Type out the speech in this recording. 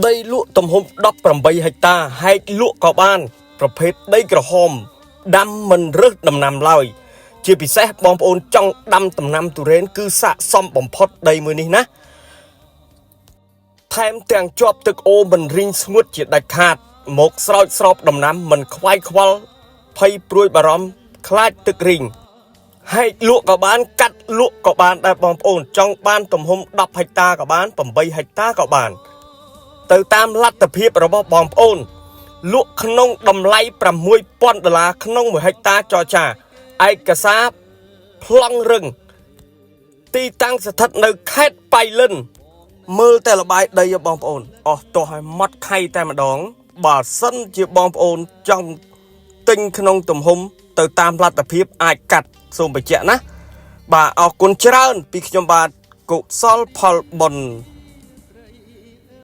ដីលក់ទំហំ18ហិកតាហែកលក់ក៏បានប្រភេទដីក្រហមដាំមិនរើសដំណាំឡើយជាពិសេសបងប្អូនចង់ដាំដំណាំទុរេនគឺស័ក្តិសមបំផុតដីមួយនេះណាថែមទាំងជាប់ទឹកអូមិនរីងស្ងួតជាដាច់ខាតមកស្រោចស្រពដំណាំមិនខ្វាយខ្វល់ភ័យព្រួយបារម្ភខ្លាចទឹករីងហែកលក់ក៏បានកាត់លក់ក៏បានដែរបងប្អូនចង់បានទំហំ10ហិកតាក៏បាន8ហិកតាក៏បានទៅតាមលទ្ធភាពរបស់បងប្អូនលក់ក្នុងតម្លៃ$6,000ក្នុង1ហិកតាចរចាឯកសារប្លង់រឹងទីតាំងស្ថិតនៅខេត្តប៉ៃលិនមើលតែលបាយដីបងប្អូនអស់ទោះឲ្យម៉ត់ខៃតែម្ដងបើសិនជាបងប្អូនចង់ទិញក្នុងទំហំទៅតាមលទ្ធភាពអាចកាត់សូមបញ្ជាក់ណាបាទអរគុណច្រើនពីខ្ញុំបាទកុសលផលបុណ្យ